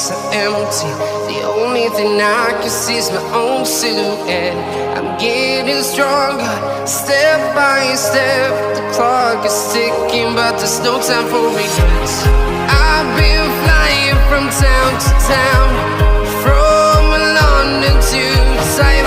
pockets are empty. The only thing I can see is my own silhouette. I'm getting stronger, step by step. The clock is ticking, but there's no time for regrets. I've been flying from town to town, from London to Taiwan.